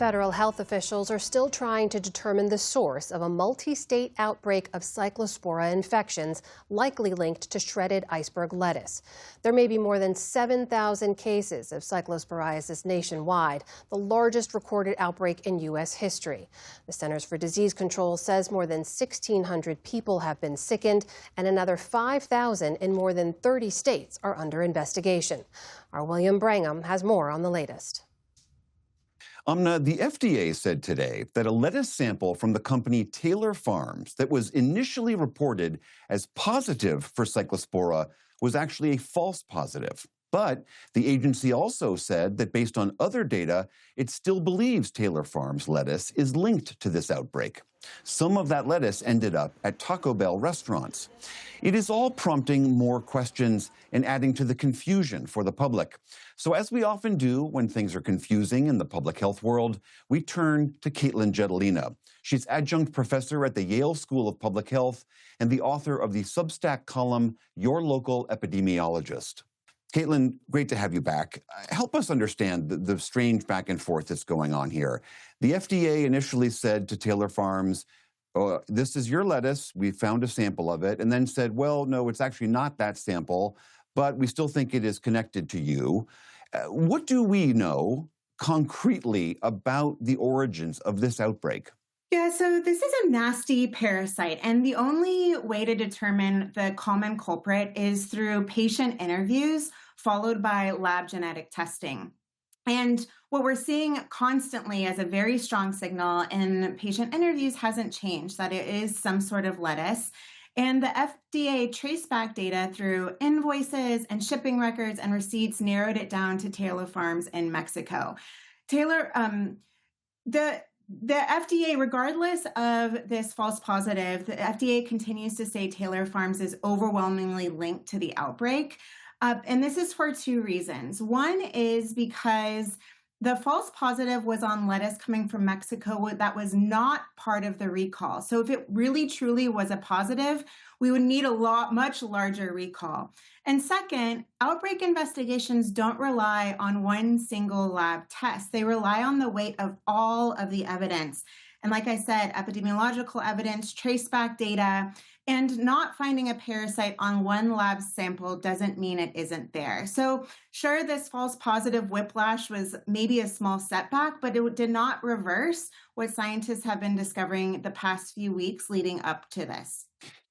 Federal health officials are still trying to determine the source of a multi-state outbreak of cyclospora infections, likely linked to shredded iceberg lettuce. There may be more than 7,000 cases of cyclosporiasis nationwide, the largest recorded outbreak in U.S. history. The Centers for Disease Control says more than 1,600 people have been sickened, and another 5,000 in more than 30 states are under investigation. Our William Brangham has more on the latest. Amna, the FDA said today that a lettuce sample from the company Taylor Farms that was initially reported as positive for cyclospora was actually a false positive. But the agency also said that based on other data, it still believes Taylor Farms lettuce is linked to this outbreak. Some of that lettuce ended up at Taco Bell restaurants. It is all prompting more questions and adding to the confusion for the public. So as we often do when things are confusing in the public health world, we turn to Katelyn Jetelina. She's adjunct professor at the Yale School of Public Health and the author of the Substack column, Your Local Epidemiologist. Katelyn, great to have you back. Help us understand the strange back and forth that's going on here. The FDA initially said to Taylor Farms, this is your lettuce, we found a sample of it, and then said, well, no, it's actually not that sample, but we still think it is connected to you. What do we know concretely about the origins of this outbreak? Yeah, so this is a nasty parasite, and the only way to determine the common culprit is through patient interviews followed by lab genetic testing. And what we're seeing constantly as a very strong signal in patient interviews hasn't changed, that it is some sort of lettuce. And the FDA traceback data through invoices and shipping records and receipts narrowed it down to Taylor Farms in Mexico. The FDA, regardless of this false positive, the FDA continues to say Taylor Farms is overwhelmingly linked to the outbreak. And this is for two reasons. One is because the false positive was on lettuce coming from Mexico that was not part of the recall. So if it really truly was a positive, we would need much larger recall. And second, outbreak investigations don't rely on one single lab test. They rely on the weight of all of the evidence. And like I said, epidemiological evidence, traceback data, and not finding a parasite on one lab sample doesn't mean it isn't there. So sure, this false positive whiplash was maybe a small setback, but it did not reverse what scientists have been discovering the past few weeks leading up to this.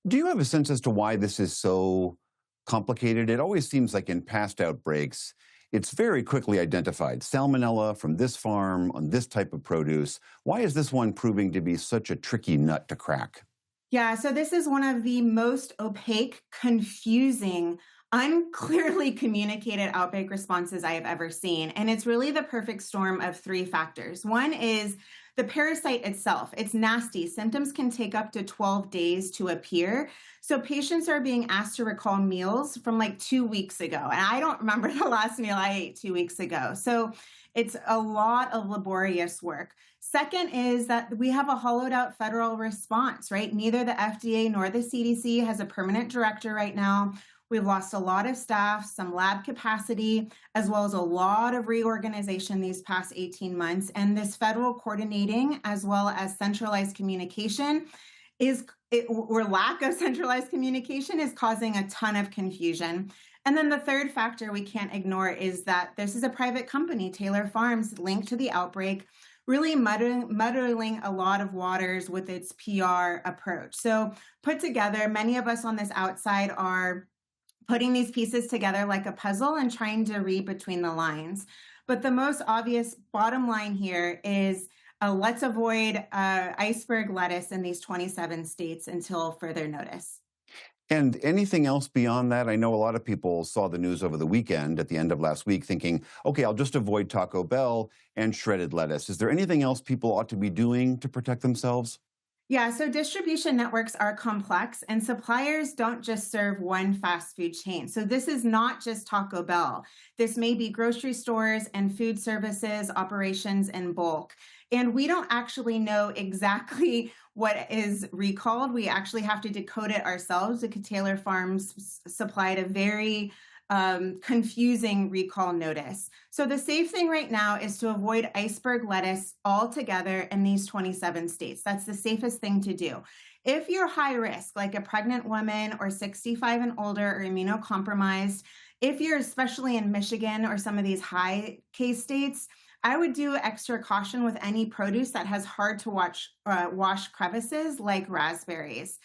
Do you have a sense as to why this is so complicated? It always seems like in past outbreaks, it's very quickly identified. Salmonella from this farm on this type of produce. Why is this one proving to be such a tricky nut to crack? Yeah, so this is one of the most opaque, confusing, unclearly communicated outbreak responses I have ever seen. And it's really the perfect storm of three factors. One is the parasite itself. It's nasty. Symptoms can take up to 12 days to appear. So patients are being asked to recall meals from like 2 weeks ago. And I don't remember the last meal I ate 2 weeks ago. So it's a lot of laborious work. Second is that we have a hollowed out federal response, right? Neither the FDA nor the CDC has a permanent director right now. We've lost a lot of staff, some lab capacity, as well as a lot of reorganization these past 18 months. And this federal coordinating, as well as centralized communication, or lack of centralized communication is causing a ton of confusion. And then the third factor we can't ignore is that this is a private company, Taylor Farms, linked to the outbreak, really muddling a lot of waters with its PR approach. So put together, many of us on this outside are putting these pieces together like a puzzle and trying to read between the lines. But the most obvious bottom line here is let's avoid iceberg lettuce in these 27 states until further notice. And anything else beyond that? I know a lot of people saw the news over the weekend at the end of last week thinking, okay, I'll just avoid Taco Bell and shredded lettuce. Is there anything else people ought to be doing to protect themselves? Yeah, so distribution networks are complex and suppliers don't just serve one fast food chain. So this is not just Taco Bell. This may be grocery stores and food services, operations in bulk. And we don't actually know exactly what is recalled. We actually have to decode it ourselves because Taylor Farms supplied a very confusing recall notice. So the safe thing right now is to avoid iceberg lettuce altogether in these 27 states. That's the safest thing to do. If you're high risk, like a pregnant woman or 65 and older or immunocompromised, if you're especially in Michigan or some of these high case states, I would do extra caution with any produce that has hard to wash crevices like raspberries.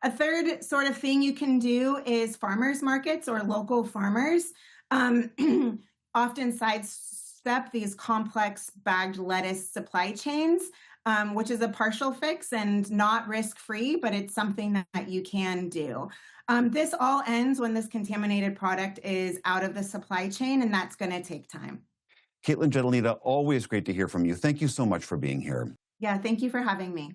A third sort of thing you can do is farmers markets or local farmers often sidestep these complex bagged lettuce supply chains, which is a partial fix and not risk-free, but it's something that you can do. This all ends when this contaminated product is out of the supply chain, and that's going to take time. Katelyn, Jetelina, always great to hear from you. Thank you so much for being here. Yeah, thank you for having me.